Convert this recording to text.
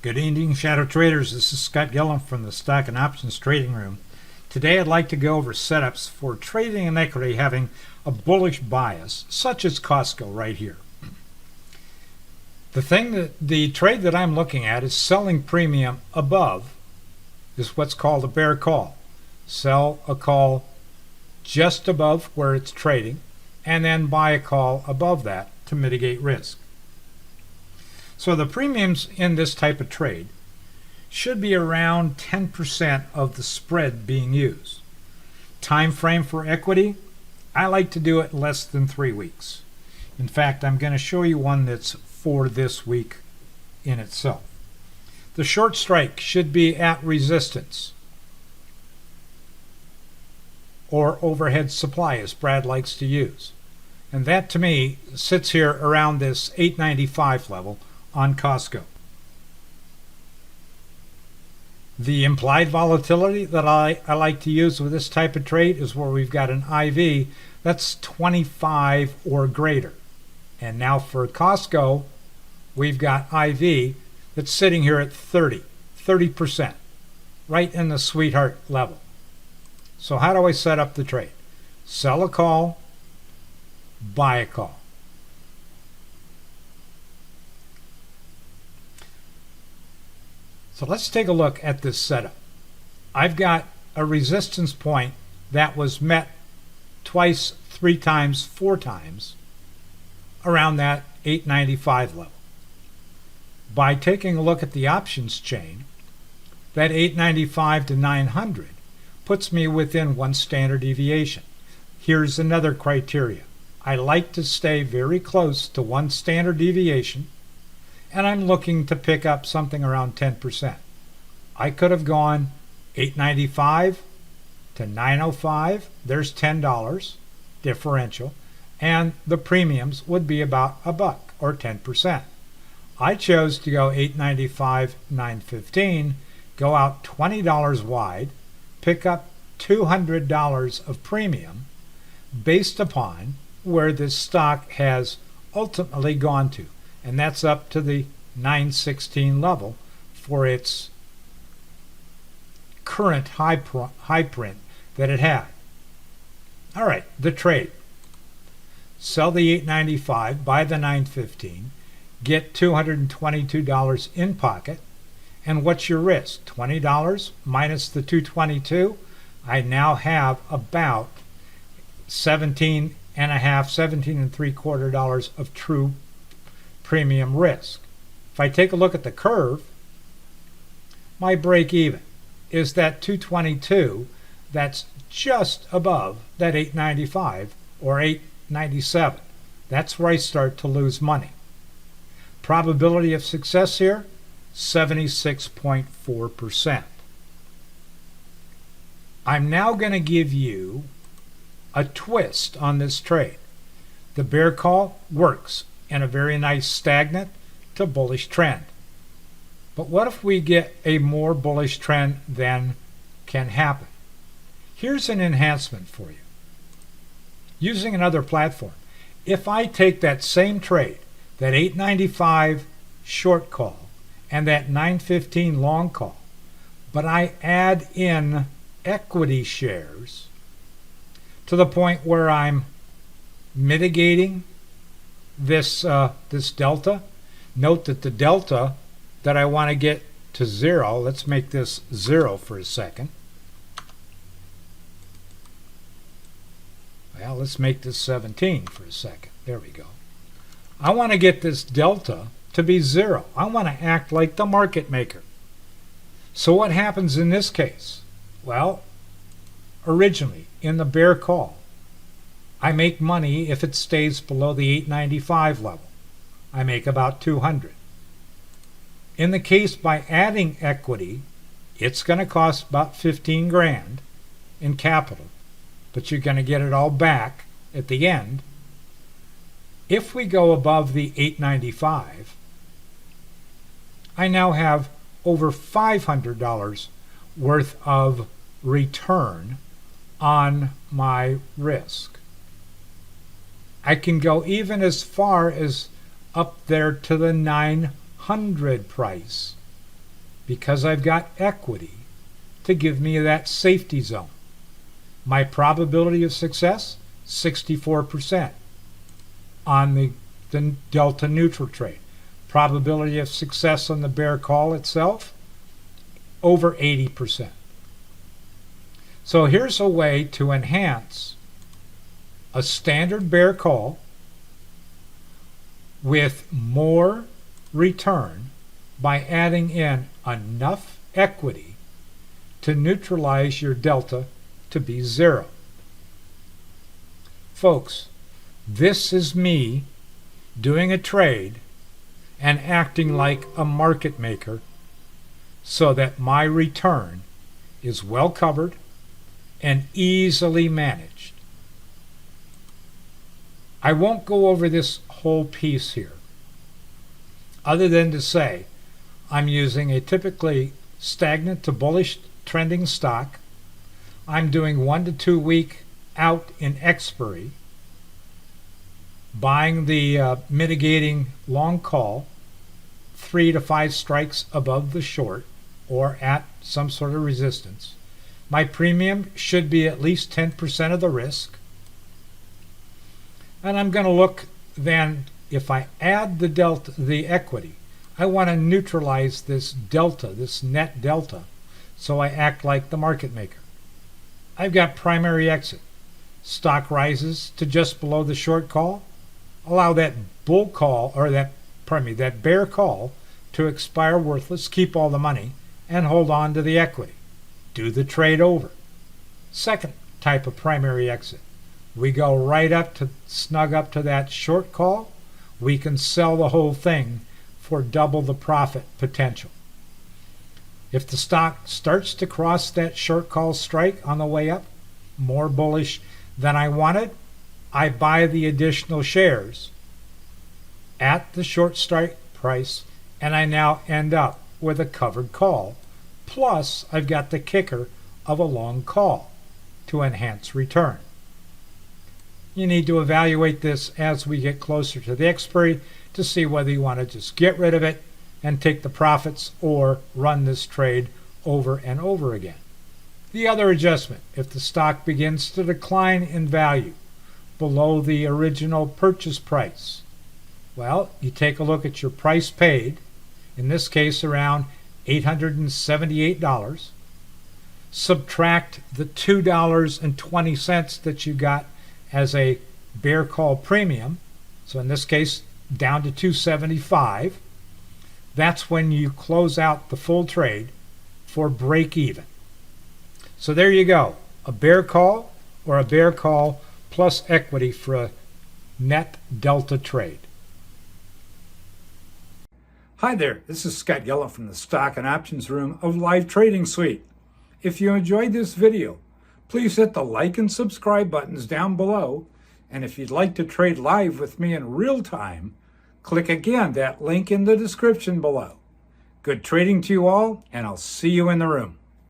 Good evening, Shadow Traders. This is Scott Gillum from the Stock and Options Trading Room. Today I'd like to go over setups for trading an equity having a bullish bias, such as Costco right here. The trade that I'm looking at is selling premium above, is what's called a bear call. Sell a call just above where it's trading, and then buy a call above that to mitigate risk. So the premiums in this type of trade should be around 10% of the spread being used. Time frame for equity, I like to do it less than 3 weeks. In fact, I'm going to show you one that's for this week in itself. The short strike should be at resistance or overhead supply, as Brad likes to use. And that to me sits here around this 895 level on Costco. The implied volatility that I like to use with this type of trade is where we've got an IV that's 25 or greater. And now for Costco, we've got IV that's sitting here at 30%, right in the sweetheart level. So how do I set up the trade? Sell a call, buy a call. So let's take a look at this setup. I've got a resistance point that was met twice, 3 times, 4 times around that 895 level. By taking a look at the options chain, that 895 to 900 puts me within 1 standard deviation. Here's another criteria. I like to stay very close to 1 standard deviation, and I'm looking to pick up something around 10%. I could have gone 895 to 905. There's $10 differential, and the premiums would be about $1 or 10%. I chose to go 895, 915, go out $20 wide, pick up $200 of premium based upon where this stock has ultimately gone to. And that's up to the 916 level for its current high print that it had. All right, the trade. Sell the 895, buy the 915, get $222 in pocket. And what's your risk? $20 minus the 222. I now have about $17 and $3/4 of true premium risk. If I take a look at the curve, my break even is that 222 that's just above that 895 or 897. That's where I start to lose money. Probability of success here, 76.4%. I'm now going to give you a twist on this trade. The bear call works in a very nice stagnant to bullish trend. But what if we get a more bullish trend than can happen? Here's an enhancement for you. Using another platform, if I take that same trade, that 895 short call and that 915 long call, but I add in equity shares to the point where I'm mitigating this delta. Note that the delta that I want to get to 0, let's make this 0 for a second. Well, let's make this 17 for a second. There we go. I want to get this delta to be 0. I want to act like the market maker. So what happens in this case? Well, originally in the bear call, I make money if it stays below the 895 level. I make about 200. In the case by adding equity, it's going to cost about 15 grand in capital, but you're going to get it all back at the end. If we go above the 895, I now have over $500 worth of return on my risk. I can go even as far as up there to the 900 price because I've got equity to give me that safety zone. My probability of success, 64% on the delta neutral trade. Probability of success on the bear call itself, over 80%. So here's a way to enhance a standard bear call with more return by adding in enough equity to neutralize your delta to be zero. Folks, this is me doing a trade and acting like a market maker so that my return is well covered and easily managed. I won't go over this whole piece here, other than to say I'm using a typically stagnant to bullish trending stock. I'm doing 1 to 2 week out in expiry, buying the mitigating long call 3 to 5 strikes above the short or at some sort of resistance. My premium should be at least 10% of the risk. And I'm going to look then, if I add the delta, the equity, I want to neutralize this delta, this net delta, so I act like the market maker. I've got primary exit. Stock rises to just below the short call. Allow that bull call, or that bear call to expire worthless, keep all the money, and hold on to the equity. Do the trade over. Second type of primary exit. We go right up to snug up to that short call. We can sell the whole thing for double the profit potential. If the stock starts to cross that short call strike on the way up, more bullish than I wanted, I buy the additional shares at the short strike price, and I now end up with a covered call. Plus, I've got the kicker of a long call to enhance return. You need to evaluate this as we get closer to the expiry to see whether you want to just get rid of it and take the profits or run this trade over and over again. The other adjustment, if the stock begins to decline in value below the original purchase price, well, you take a look at your price paid, in this case around $878, subtract the $2.20 that you got as a bear call premium, so in this case down to $2.75, that's when you close out the full trade for break even. So there you go, a bear call or a bear call plus equity for a net delta trade. Hi there, this is Scott Yellow from the Stock and Options Room of Live Trading Suite. If you enjoyed this video, please hit the like and subscribe buttons down below. And if you'd like to trade live with me in real time, click again that link in the description below. Good trading to you all, and I'll see you in the room.